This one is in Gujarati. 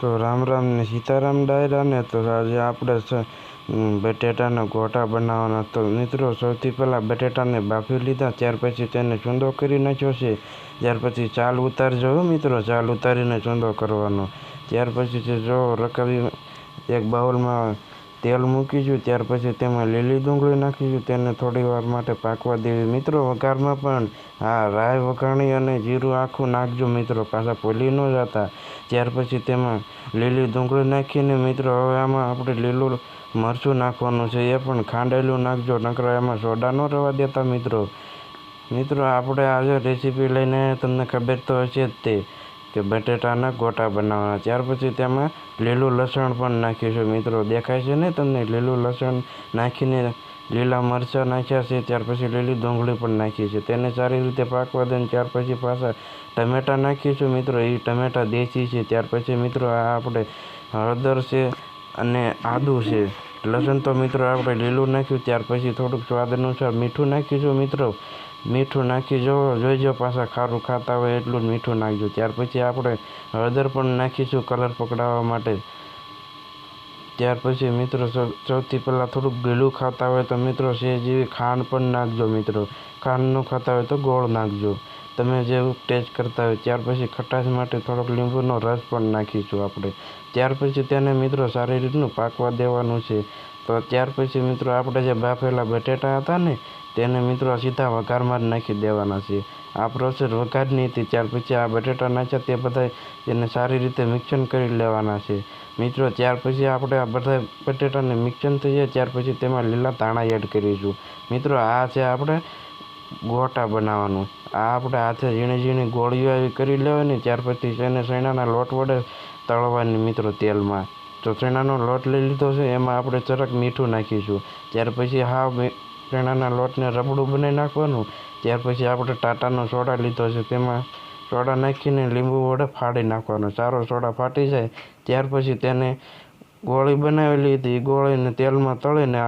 તો રામ રામ ને સીતારામ ડાયરા ને તો આજે આપણે બટેટાના ગોટા બનાવવાના. તો મિત્રો સૌથી પહેલાં બટેટાને બાફી લીધા, ત્યાર પછી તેને ચૂંદો કરી નાખ્યો છે. ત્યાર પછી ચાલ ઉતારજો મિત્રો, ચાલ ઉતારીને ચૂંદો કરવાનો. ત્યાર પછી જો રકાબી એક બાઉલમાં તેલ મૂકીશું, ત્યાર પછી તેમાં લીલી ડુંગળી નાખીશું, તેને થોડી વાર માટે પાકવા દેવી. મિત્રો વઘારમાં પણ રાઈ વઘાણી અને જીરું આખું નાખજો મિત્રો, પાછા ભૂલી ન જતા. ત્યાર પછી તેમાં લીલી ડુંગળી નાખીને મિત્રો હવે આમાં આપણે લીલું મરચું નાખવાનું છે, એ પણ ખાંડેલું નાખજો, નકર એમાં સોડા ન રહેવા દેતા મિત્રો. આપણે આજે રેસીપી લઈને તમને ખબર તો હશે જ તે કે બટેટાના ગોટા બનાવવાના. ત્યાર પછી તેમાં લીલું લસણ પણ નાખીશું મિત્રો, દેખાય છે ને તમને? લીલું લસણ નાખીને લીલા મરચાં નાખ્યા છે, ત્યાર પછી લીલી ડુંગળી પણ નાખી છે, તેને સારી રીતે પાકવા દઈને ત્યાર પછી પાછા ટમેટાં નાખીશું મિત્રો, એ ટમેટાં દેશી છે. ત્યાર પછી મિત્રો આ આપણે હળદર છે અને આદું છે. લસણ તો મિત્રો આપણે લીલું નાખ્યું, ત્યાર પછી થોડુંક સ્વાદ અનુસાર મીઠું નાખીશું મિત્રો. મીઠું નાખી જોઈજો, પાછા ખારું ખાતા હોય એટલું જ મીઠું નાખજો. ત્યાર પછી આપણે હળદર પણ નાખીશું કલર પકડાવવા માટે. ત્યાર પછી મિત્રો સૌથી પહેલાં થોડુંક ગળ્યું ખાતા હોય તો મિત્રો જેવી ખાંડ પણ નાખજો મિત્રો. ખાંડ ન ખાતા હોય તો ગોળ નાખજો, તમે જેવું ટેસ્ટ કરતા હોય. ત્યાર પછી ખટાશ માટે થોડોક લીંબુનો રસ પણ નાખીશું આપણે. ત્યાર પછી તેને મિત્રો સારી રીતનું પાકવા દેવાનું છે. તો ત્યાર પછી મિત્રો આપણે જે બાફેલા બટેટા હતા ને તેને મિત્રો સીધા વઘારમાં જ નાખી દેવાના છે. આ પ્રોસેસ વઘારની હતી. ત્યાર પછી આ બટેટા નાખ્યા તે બધા એને સારી રીતે મિક્સન કરી લેવાના છે મિત્રો. ત્યાર પછી આપણે આ બધા બટેટાને મિક્સન થઈ જાય ત્યાર પછી તેમાં લીલા ધાણા એડ કરીશું મિત્રો. આ છે આપણે ગોટા બનાવવાનું. આ આપણે હાથે ઝીણી ઝીણી ગોળીઓ આવી કરી લેવાની. ત્યાર પછી તેને શેણાના લોટ વડે તળવાની મિત્રો તેલમાં. તો શેણાનો લોટ લઈ લીધો છે, એમાં આપણે જરાક મીઠું નાખીશું. ત્યાર પછી શેણાના લોટને રબડું બનાવી નાખવાનું. ત્યાર પછી આપણે ટાટાનો સોડા લીધો છે, તેમાં સોડા નાખીને લીંબુ વડે ફાડી નાખવાનો. સારો સોડા ફાટી જાય ત્યાર પછી તેને ગોળી બનાવેલી હતી એ ગોળીને તેલમાં તળીને